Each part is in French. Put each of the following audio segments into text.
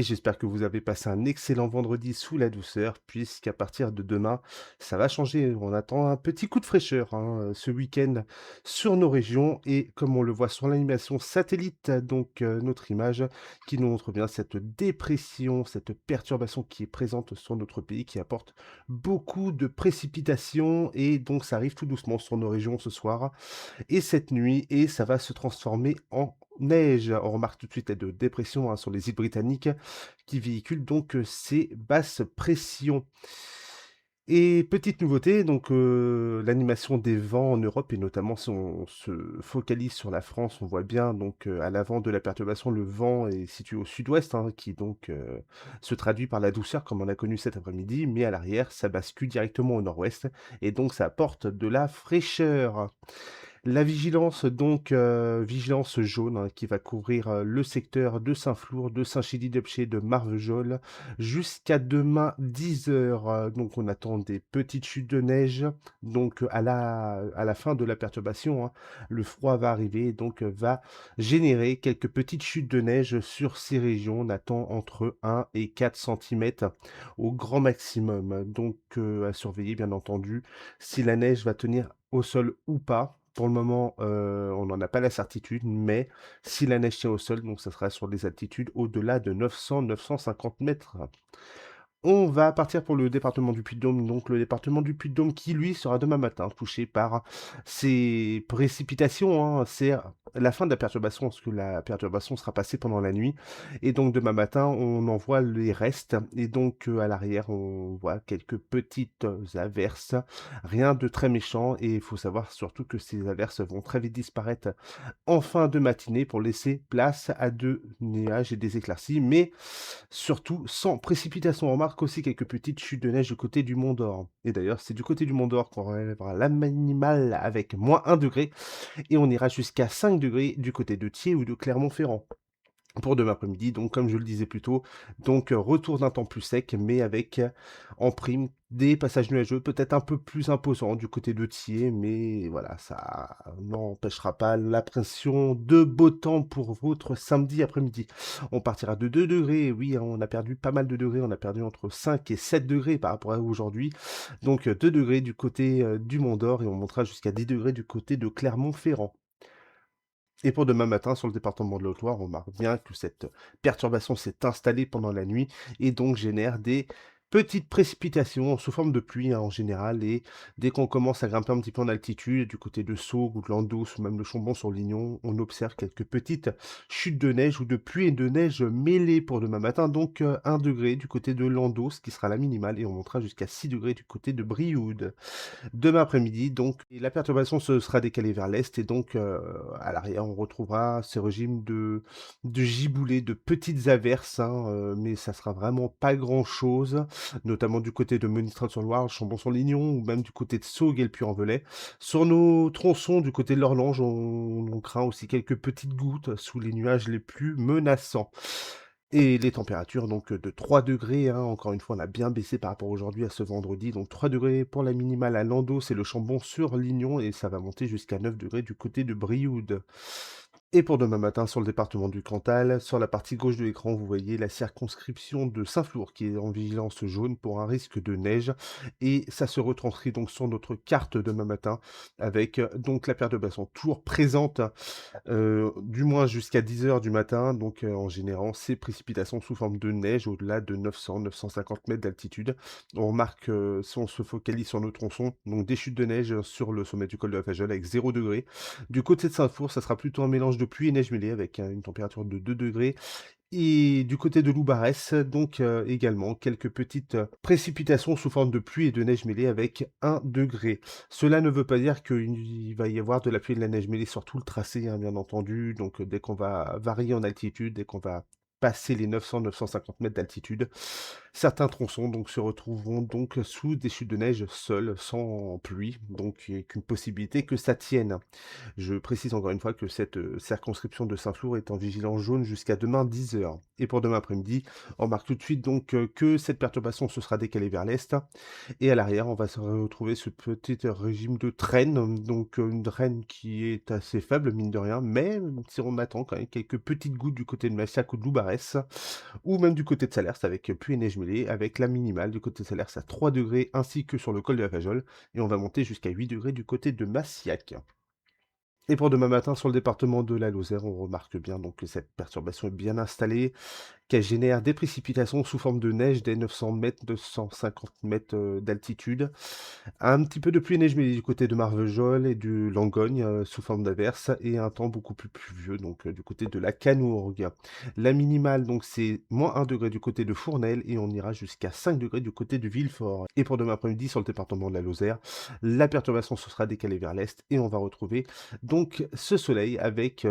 et j'espère que vous avez passé un excellent vendredi sous la douceur, puisqu'à partir de demain, ça va changer. On attend un petit coup de fraîcheur hein, ce week-end sur nos régions et comme on le voit sur l'animation satellite, donc notre image qui nous montre bien cette dépression, cette perturbation qui est présente sur notre pays, qui apporte beaucoup de précipitations et donc ça arrive tout doucement sur nos régions ce soir et cette nuit et ça va se transformer en neige. On remarque tout de suite de dépression hein, sur les îles britanniques qui véhiculent donc ces basses pressions. Et petite nouveauté, donc l'animation des vents en Europe et notamment si on se focalise sur la France, on voit bien donc à l'avant de la perturbation, le vent est situé au sud-ouest, hein, qui donc se traduit par la douceur comme on a connu cet après-midi, mais à l'arrière, ça bascule directement au nord-ouest et donc ça apporte de la fraîcheur. La vigilance donc, vigilance jaune, hein, qui va couvrir, le secteur de Saint-Flour, de Saint-Chély-d'Apcher, de Marvejols jusqu'à demain 10 heures. Donc on attend des petites chutes de neige, donc à la fin de la perturbation, hein, le froid va arriver et donc va générer quelques petites chutes de neige sur ces régions. On attend entre 1 et 4 centimètres au grand maximum. Donc à surveiller bien entendu si la neige va tenir au sol ou pas. Pour le moment, on n'en a pas la certitude, mais si la neige tient au sol, donc ça sera sur des altitudes au-delà de 900-950 mètres. On va partir pour le département du Puy-de-Dôme, donc le département du Puy-de-Dôme qui, lui, sera demain matin touché par ces précipitations, hein. C'est la fin de la perturbation, parce que la perturbation sera passée pendant la nuit et donc demain matin, on en voit les restes et donc à l'arrière, on voit quelques petites averses, rien de très méchant et il faut savoir surtout que ces averses vont très vite disparaître en fin de matinée pour laisser place à de nuages et des éclaircies, mais surtout sans précipitation. On remarque aussi quelques petites chutes de neige du côté du Mont d'Or. Et d'ailleurs, c'est du côté du Mont d'Or qu'on relèvera la minimale avec -1 degré et on ira jusqu'à 5 degrés du côté de Thiers ou de Clermont-Ferrand. Pour demain après-midi, donc comme je le disais plus tôt, donc retour d'un temps plus sec, mais avec en prime des passages nuageux, peut-être un peu plus imposants du côté de Thiers, mais voilà, ça n'empêchera pas l'impression de beau temps pour votre samedi après-midi. On partira de 2 degrés, oui, hein, on a perdu pas mal de degrés, on a perdu entre 5 et 7 degrés par rapport à aujourd'hui, donc 2 degrés du côté du Mont d'Or et on montera jusqu'à 10 degrés du côté de Clermont-Ferrand. Et pour demain matin, sur le département de l'Haute-Loire, on remarque bien que cette perturbation s'est installée pendant la nuit et donc génère des petites précipitations sous forme de pluie hein, en général. Et dès qu'on commence à grimper un petit peu en altitude, du côté de Saugues ou de Landos ou même de Chambon-sur-Lignon, on observe quelques petites chutes de neige ou de pluie et de neige mêlées pour demain matin. Donc 1 degré du côté de Landos, qui sera la minimale, et on montera jusqu'à 6 degrés du côté de Brioude. Demain après-midi, donc et la perturbation se sera décalée vers l'est et donc à l'arrière, on retrouvera ce régime de giboulées, de petites averses, hein, mais ça sera vraiment pas grand-chose, notamment du côté de Monistrol-sur-Loire, Chambon-sur-Lignon ou même du côté de Saugues et le Puy-en-Velay. Sur nos tronçons du côté de l'Orlange, on craint aussi quelques petites gouttes sous les nuages les plus menaçants. Et les températures donc, de 3 degrés, hein, encore une fois, on a bien baissé par rapport à aujourd'hui, à ce vendredi, donc 3 degrés pour la minimale à Landos et le Chambon-sur-Lignon et ça va monter jusqu'à 9 degrés du côté de Brioude. Et pour demain matin, sur le département du Cantal, sur la partie gauche de l'écran, vous voyez la circonscription de Saint-Flour qui est en vigilance jaune pour un risque de neige. Et ça se retranscrit donc sur notre carte demain matin avec donc la perturbation toujours présente, du moins jusqu'à 10 heures du matin, donc en générant ces précipitations sous forme de neige au-delà de 900-950 mètres d'altitude. On remarque, si on se focalise sur nos tronçons, donc des chutes de neige sur le sommet du col de la Fagole avec 0 degré. Du côté de Saint-Four, ça sera plutôt un mélange de pluie et neige mêlée avec, une température de 2 degrés et du côté de Loubarès, donc également quelques petites, précipitations sous forme de pluie et de neige mêlée avec 1 degré. Cela ne veut pas dire qu'il va y avoir de la pluie et de la neige mêlée sur tout le tracé, hein, bien entendu. Donc dès qu'on va varier en altitude, dès qu'on va passer les 900-950 mètres d'altitude, certains tronçons donc se retrouveront donc sous des chutes de neige seules, sans pluie, donc il y a qu'une possibilité que ça tienne. Je précise encore une fois que cette, circonscription de Saint-Flour est en vigilance jaune jusqu'à demain 10 heures. Et pour demain après-midi, on remarque tout de suite donc, que cette perturbation se sera décalée vers l'est et à l'arrière, on va se retrouver ce petit régime de traîne, donc, une traîne qui est assez faible mine de rien, mais si on attend quand même quelques petites gouttes du côté de Massiac ou de Loubarez Varèse, ou même du côté de Salers avec pluie et neige mêlée, avec la minimale du côté de Salers à 3 degrés ainsi que sur le col de la Fajol, et on va monter jusqu'à 8 degrés du côté de Massiac. Et pour demain matin, sur le département de la Lozère, on remarque bien donc que cette perturbation est bien installée, qu'elle génère des précipitations sous forme de neige dès 900 mètres, 250 mètres d'altitude. Un petit peu de pluie et neige mêlée du côté de Marvejols et du Langogne, sous forme d'averse, et un temps beaucoup plus pluvieux donc du côté de la Canourgue. La minimale donc c'est -1 degré du côté de Fournel et on ira jusqu'à 5 degrés du côté de Villefort. Et pour demain après-midi sur le département de la Lozère, la perturbation se sera décalée vers l'est et on va retrouver donc ce soleil avec,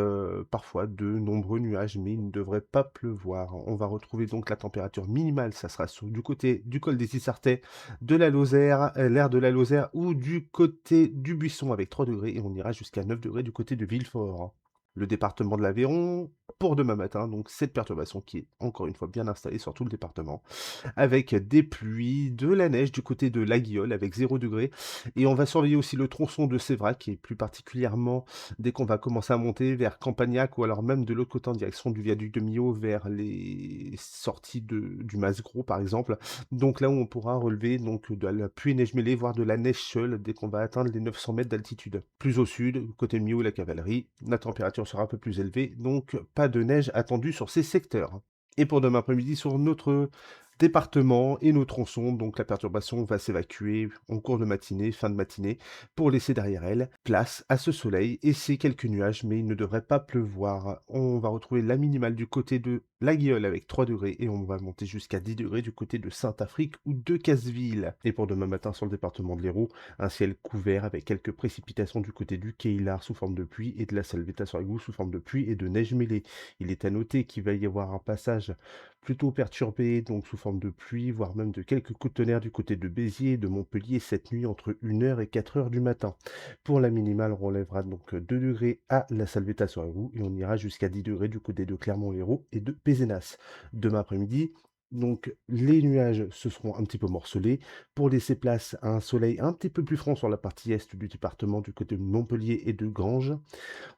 parfois de nombreux nuages, mais il ne devrait pas pleuvoir. On va retrouver donc la température minimale, ça sera du côté du col des Isartais, de la Lozère, l'aire de la Lozère ou du côté du Buisson avec 3 degrés et on ira jusqu'à 9 degrés du côté de Villefort. Le département de l'Aveyron, pour demain matin, donc cette perturbation qui est encore une fois bien installée sur tout le département avec des pluies, de la neige du côté de l'Aguillole avec 0 degré. Et on va surveiller aussi le tronçon de Sévrac et plus particulièrement dès qu'on va commencer à monter vers Campagnac ou alors même de l'autre côté en direction du viaduc de Millau vers les sorties du Mas-Gros par exemple. Donc là où on pourra relever donc de la pluie et neige mêlée, voire de la neige seule dès qu'on va atteindre les 900 mètres d'altitude. Plus au sud, côté de Millau et la cavalerie, la température sera un peu plus élevée, donc pas de neige attendue sur ces secteurs. Et pour demain après-midi, sur notre département et nos tronçons, donc la perturbation va s'évacuer en cours de matinée, fin de matinée, pour laisser derrière elle place à ce soleil et ces quelques nuages, mais il ne devrait pas pleuvoir. On va retrouver la minimale du côté de la Guilleule avec 3 degrés et on va monter jusqu'à 10 degrés du côté de Saint-Afrique ou de Casseville. Et pour demain matin sur le département de l'Hérault, un ciel couvert avec quelques précipitations du côté du Keilar sous forme de pluie et de la Salvetat sur Égout sous forme de pluie et de neige mêlée. Il est à noter qu'il va y avoir un passage plutôt perturbé, donc sous forme de pluie, voire même de quelques coups de tonnerre du côté de Béziers et de Montpellier cette nuit entre 1 heure et 4 heures du matin. Pour la minimale, on relèvera donc 2 degrés à la Salvetat-sur-Égout et on ira jusqu'à 10 degrés du côté de Clermont-Lérault et de Pézenas. Demain après-midi, donc les nuages se seront un petit peu morcelés pour laisser place à un soleil un petit peu plus franc sur la partie est du département du côté de Montpellier et de Granges.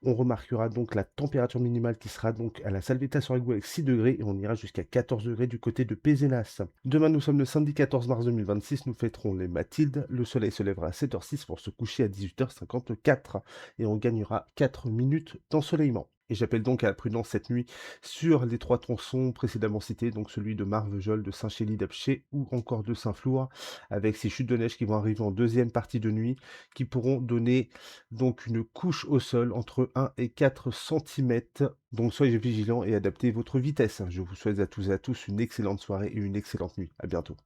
On remarquera donc la température minimale qui sera donc à la Salvetat-sur-Égout avec 6 degrés et on ira jusqu'à 14 degrés du côté de Pézenas. Demain, nous sommes le samedi 14 mars 2026, nous fêterons les Mathildes. Le soleil se lèvera à 7h06 pour se coucher à 18h54 et on gagnera 4 minutes d'ensoleillement. Et j'appelle donc à la prudence cette nuit sur les 3 tronçons précédemment cités, donc celui de Marvejols, de Saint-Chély-d'Apcher ou encore de Saint-Flour, avec ces chutes de neige qui vont arriver en deuxième partie de nuit, qui pourront donner donc une couche au sol entre 1 et 4 centimètres. Donc soyez vigilants et adaptez votre vitesse. Je vous souhaite à tous et à tous une excellente soirée et une excellente nuit. À bientôt.